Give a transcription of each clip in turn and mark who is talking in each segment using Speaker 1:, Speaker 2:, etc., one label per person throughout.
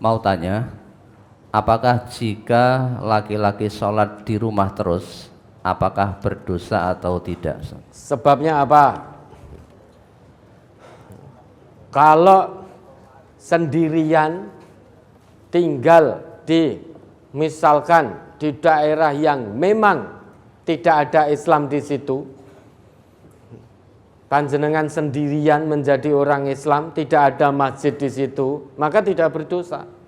Speaker 1: mau tanya, apakah jika laki-laki sholat di rumah terus, apakah berdosa atau tidak?
Speaker 2: Sebabnya apa? Kalau sendirian tinggal di misalkan di daerah yang memang tidak ada Islam di situ, panjenengan sendirian menjadi orang Islam, tidak ada masjid di situ, maka tidak berdosa.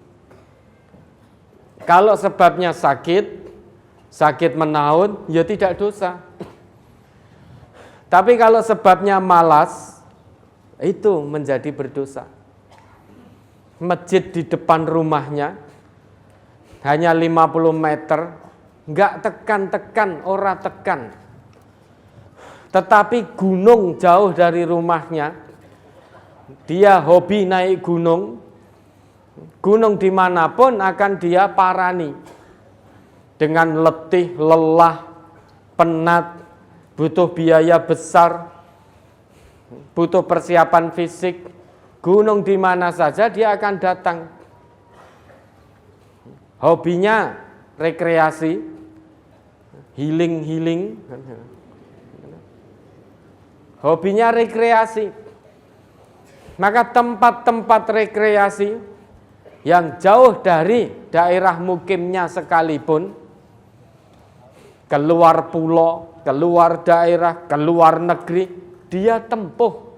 Speaker 2: Kalau sebabnya sakit menahun, ya tidak dosa. Tapi kalau sebabnya malas, itu menjadi berdosa. Masjid di depan rumahnya hanya 50 meter, enggak tekan-tekan, ora tekan. Tetapi gunung jauh dari rumahnya, dia hobi naik gunung, gunung dimanapun akan dia parani. Dengan letih, lelah, penat, butuh biaya besar, butuh persiapan fisik, gunung di mana saja dia akan datang. Hobinya rekreasi, healing. Hobinya rekreasi. Maka tempat-tempat rekreasi yang jauh dari daerah mukimnya sekalipun, keluar pulau, keluar daerah, keluar negeri, dia tempuh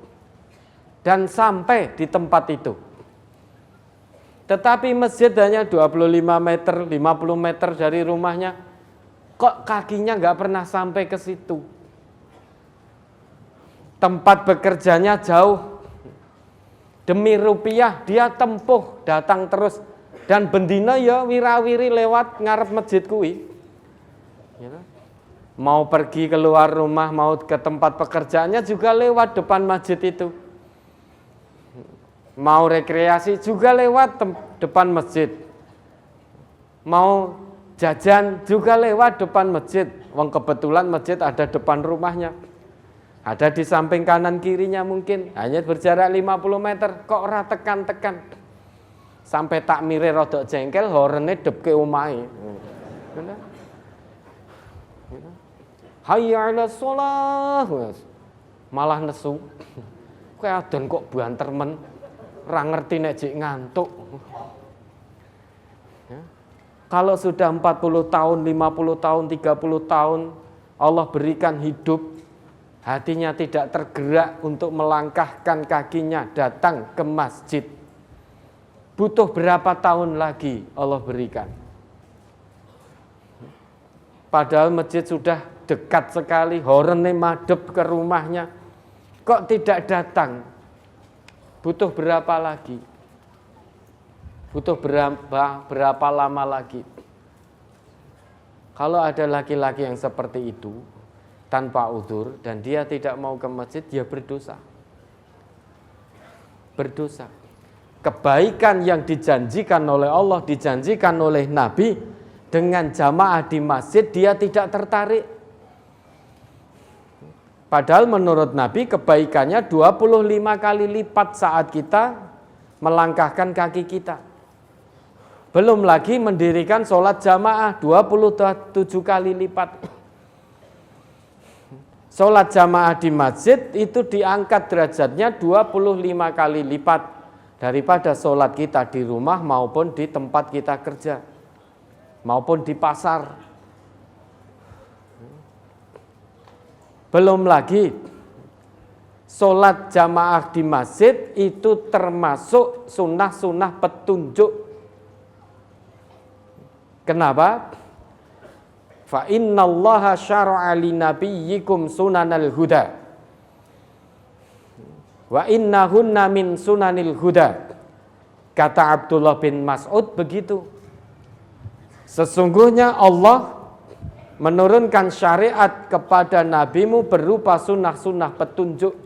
Speaker 2: dan sampai di tempat itu. Tetapi masjid hanya 25 meter, 50 meter dari rumahnya, kok kakinya nggak pernah sampai ke situ. Tempat bekerjanya jauh, demi rupiah dia tempuh, datang terus, dan bendina ya wirawiri lewat ngarep masjid kuwi. Mau pergi keluar rumah, mau ke tempat pekerjaannya juga lewat depan masjid itu. Mau rekreasi juga lewat depan masjid. Mau jajan juga lewat depan masjid. Wong kebetulan masjid ada depan rumahnya. Ada di samping kanan kirinya mungkin. Hanya berjarak 50 meter. Kok ora tekan-tekan. Sampai takmire rodok jengkel, horene debke omahe. Hayya 'alas shalah. Malah nesu. Kowe adon kok banter men. Ora ngerti nek jek ngantuk. Ya. Kalau sudah 40 tahun, 50 tahun, 30 tahun Allah berikan hidup, hatinya tidak tergerak untuk melangkahkan kakinya datang ke masjid. Butuh berapa tahun lagi Allah berikan? Padahal masjid sudah dekat sekali, horene madep ke rumahnya. Kok tidak datang? Butuh berapa lagi? Butuh berapa lama lagi? Kalau ada laki-laki yang seperti itu, tanpa udzur, dan dia tidak mau ke masjid, dia berdosa. Berdosa. Kebaikan yang dijanjikan oleh Allah, dijanjikan oleh Nabi, dengan jamaah di masjid, dia tidak tertarik. Padahal menurut Nabi kebaikannya 25 kali lipat saat kita melangkahkan kaki kita. Belum lagi mendirikan sholat jamaah 27 kali lipat. Sholat jamaah di masjid itu diangkat derajatnya 25 kali lipat daripada sholat kita di rumah maupun di tempat kita kerja, maupun di pasar. Belum lagi sholat jamaah di masjid itu termasuk sunnah-sunnah petunjuk. Kenapa? Fa innallaha syara'a li nabiyyikum sunanal huda wa innahunna min sunanil huda. Kata Abdullah bin Mas'ud begitu. Sesungguhnya Allah menurunkan syariat kepada nabimu berupa sunnah-sunnah petunjuk.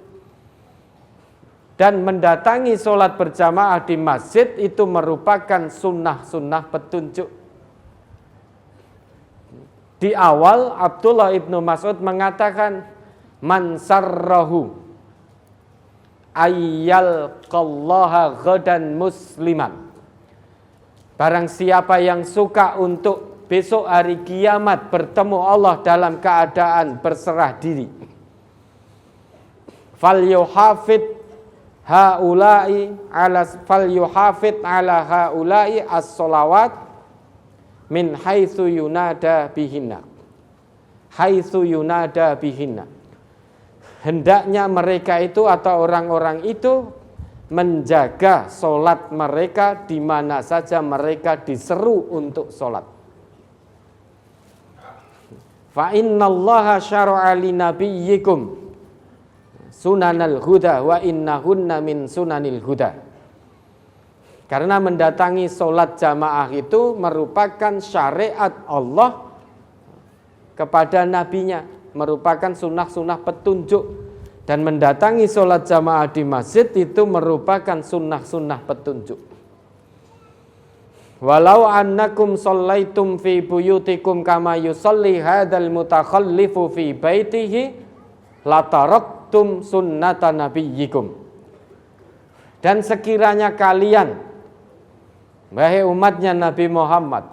Speaker 2: Dan mendatangi sholat berjamaah di masjid itu merupakan sunnah-sunnah petunjuk. Di awal Abdullah ibnu Mas'ud mengatakan, man sarrahu ayyal qallaha ghadan musliman Barang siapa yang suka untuk besok hari kiamat bertemu Allah dalam keadaan berserah diri, falyuhafid ala haula'i as-sholawat min haitsu yunada bihinna. Hendaknya mereka itu atau orang-orang itu menjaga solat mereka di mana saja mereka diseru untuk solat. Fa innallaha syara'a li nabiyyikum sunanal huda wa innahunna min sunanil huda. Karena mendatangi solat jamaah itu merupakan syariat Allah kepada nabinya, merupakan sunnah-sunnah petunjuk. Dan mendatangi solat jamaah di masjid itu merupakan sunnah-sunnah petunjuk. Walau annakum shallaitum fi buyutikum kama yusalli hadzal mutakhallifu fi baitihi lataraktum sunnata nabiyyikum. Dan sekiranya kalian, wahai umatnya Nabi Muhammad,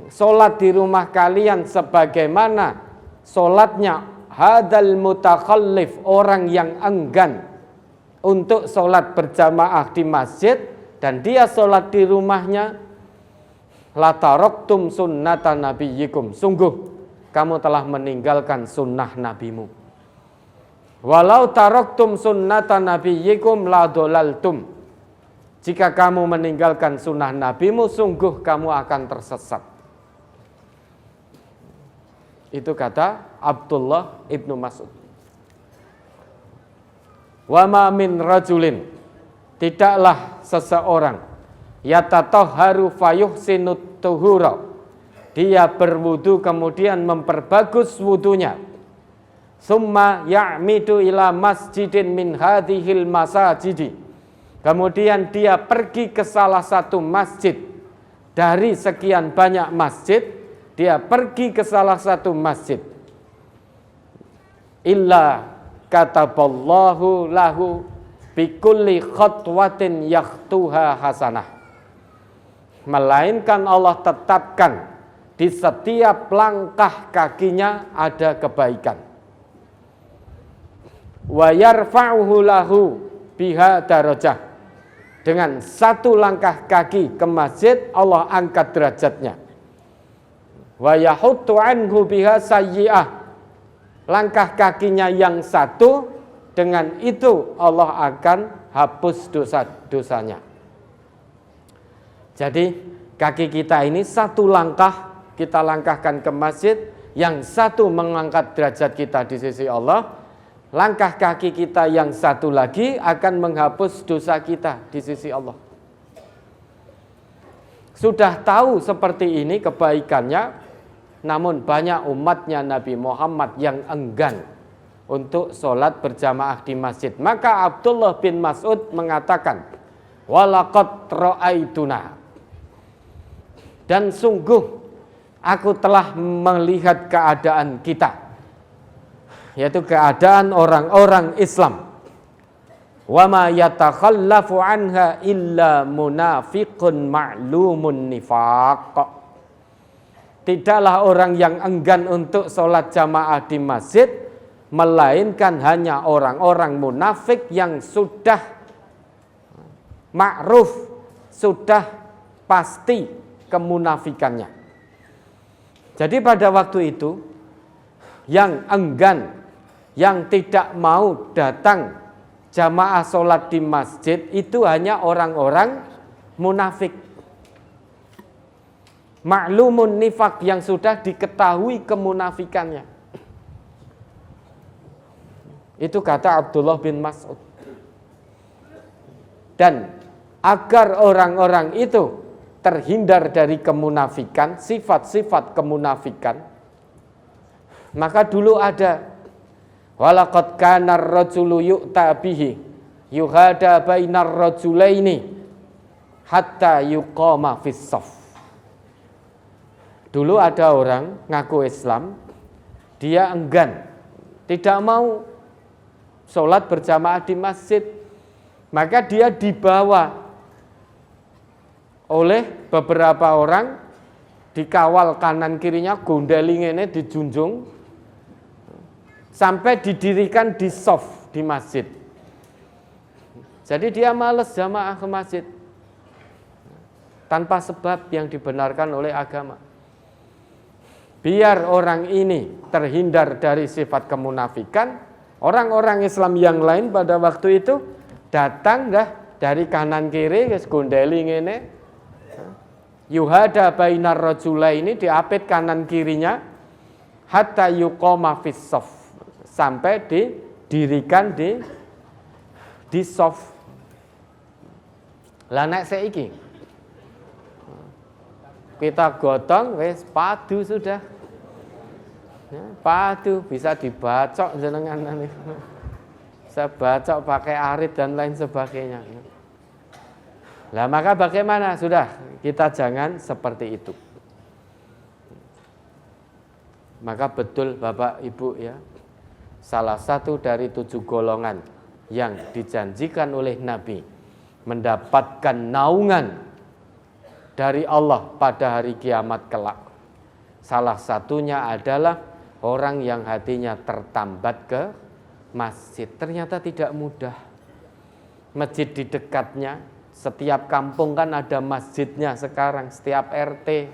Speaker 2: solat di rumah kalian sebagaimana solatnya hadzal mutakhallif, orang yang enggan untuk solat berjamaah di masjid dan dia solat di rumahnya, lataraktum sunnata nabiyyikum, sungguh kamu telah meninggalkan sunnah nabimu. Walau taraktum sunnata nabiyyikum la dolaltum, jika kamu meninggalkan sunnah nabimu, sungguh kamu akan tersesat. Itu kata Abdullah ibnu Mas'ud. Wa ma min rajulin, tidaklah seseorang yatatahharu fayuhsinut tuhura, dia berwudu kemudian memperbagus wudunya, summa ya'midu ila masjidin min hadhil masajidi, kemudian dia pergi ke salah satu masjid dari sekian banyak masjid, dia pergi ke salah satu masjid, illa kataballahu lahu bikulli khatwatin yakhtuha hasanah, melainkan Allah tetapkan di setiap langkah kakinya ada kebaikan. Wa yarfa'uhu lahu biha darajah, dengan satu langkah kaki ke masjid Allah angkat derajatnya. Wa yahuttu anhu biha sayyi'ah, langkah kakinya yang satu, dengan itu Allah akan hapus dosa-dosanya. Jadi kaki kita ini satu langkah kita langkahkan ke masjid, yang satu mengangkat derajat kita di sisi Allah, langkah kaki kita yang satu lagi akan menghapus dosa kita di sisi Allah. Sudah tahu seperti ini kebaikannya, namun banyak umatnya Nabi Muhammad yang enggan untuk sholat berjamaah di masjid. Maka Abdullah bin Mas'ud mengatakan, walaqad ra'aituna, dan sungguh aku telah melihat keadaan kita, yaitu keadaan orang-orang Islam. Wa ma yatakhallafu anha illa munafiqun ma'lumun nifaq. Tidaklah orang yang enggan untuk sholat jamaah di masjid, melainkan hanya orang-orang munafik yang sudah ma'ruf, sudah pasti kemunafikannya. Jadi pada waktu itu, yang enggan, yang tidak mau datang jamaah sholat di masjid itu hanya orang-orang munafik. Ma'lumun nifak, yang sudah diketahui kemunafikannya. Itu kata Abdullah bin Mas'ud. Dan agar orang-orang itu terhindar dari kemunafikan, sifat-sifat kemunafikan, maka dulu ada walaqad kana ar-rajulu yu'ta bihi yuhada bainar rajulaini hatta yuqama fis shaf. Dulu ada orang ngaku Islam, dia enggan, tidak mau sholat berjamaah di masjid, maka dia dibawa oleh beberapa orang, dikawal kanan kirinya, gondelingene dijunjung, sampai didirikan di soft di masjid. Jadi dia malas jamaah ke masjid tanpa sebab yang dibenarkan oleh agama. Biar orang ini terhindar dari sifat kemunafikan, orang-orang Islam yang lain pada waktu itu datang dari kanan kiri, gondeli ngene, yuhada bainar rajula, ini diapit kanan kirinya, hatta yuqoma fis shaf, sampai didirikan di shaf. Lah nek saiki kita gotong wis padu sudah. Ya, padu bisa dibacok jenengan nanti. Bisa bacok pakai arit dan lain sebagainya. Lah maka bagaimana? Sudah, kita jangan seperti itu. Maka betul Bapak Ibu ya, salah satu dari 7 golongan yang dijanjikan oleh Nabi mendapatkan naungan dari Allah pada hari kiamat kelak. Salah satunya adalah orang yang hatinya tertambat ke masjid. Ternyata tidak mudah. Masjid di dekatnya, setiap kampung kan ada masjidnya sekarang, setiap RT.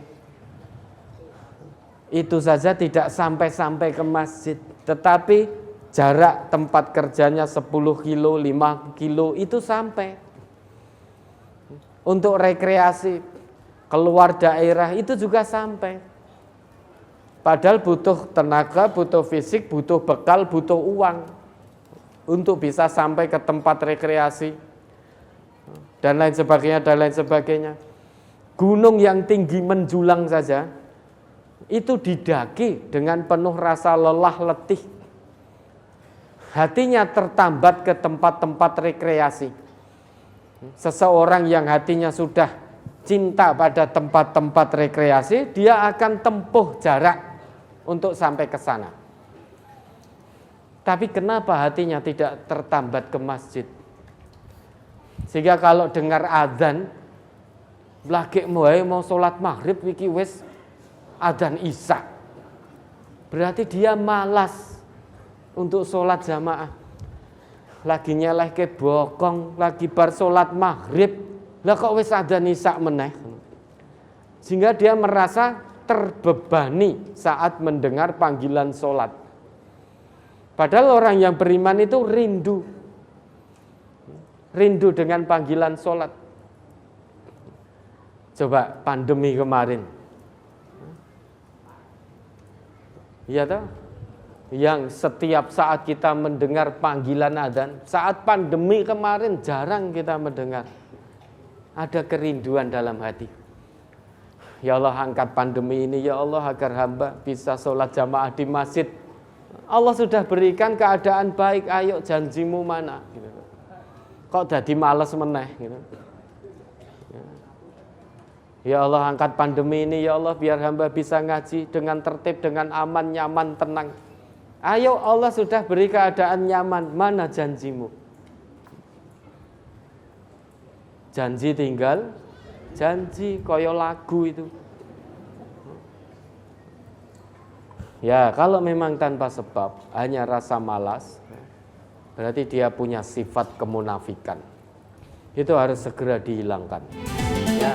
Speaker 2: Itu saja tidak sampai-sampai ke masjid. Tetapi jarak tempat kerjanya 10 kilo, 5 kilo itu sampai. Untuk rekreasi, keluar daerah itu juga sampai. Padahal butuh tenaga, butuh fisik, butuh bekal, butuh uang untuk bisa sampai ke tempat rekreasi dan lain sebagainya, dan lain sebagainya. Gunung yang tinggi menjulang saja itu didaki dengan penuh rasa lelah letih. Hatinya tertambat ke tempat-tempat rekreasi. Seseorang yang hatinya sudah cinta pada tempat-tempat rekreasi, dia akan tempuh jarak untuk sampai ke sana. Tapi kenapa hatinya tidak tertambat ke masjid? Sehingga kalau dengar adzan, lagi mau sholat maghrib, wiki wis adzan isya, berarti dia malas untuk sholat jamaah. Lagi nyeleh ke bokong, lagi bar sholat maghrib, lah kok wis adzan isya meneh. Sehingga dia merasa terbebani saat mendengar panggilan sholat. Padahal orang yang beriman itu rindu dengan panggilan sholat. Coba pandemi kemarin, iya toh? Yang setiap saat kita mendengar panggilan adzan, saat pandemi kemarin jarang kita mendengar. Ada kerinduan dalam hati. Ya Allah, angkat pandemi ini ya Allah, agar hamba bisa sholat jamaah di masjid. Allah sudah berikan keadaan baik, ayo janjimu mana? Gitu. Kok jadi malas meneh? Gitu. Ya Allah, angkat pandemi ini ya Allah, biar hamba bisa ngaji dengan tertib, dengan aman, nyaman, tenang. Ayo, Allah sudah beri keadaan nyaman, mana janjimu? Janji tinggal janji, koyo lagu itu. Ya, kalau memang tanpa sebab, hanya rasa malas, berarti dia punya sifat kemunafikan. Itu harus segera dihilangkan. Ya.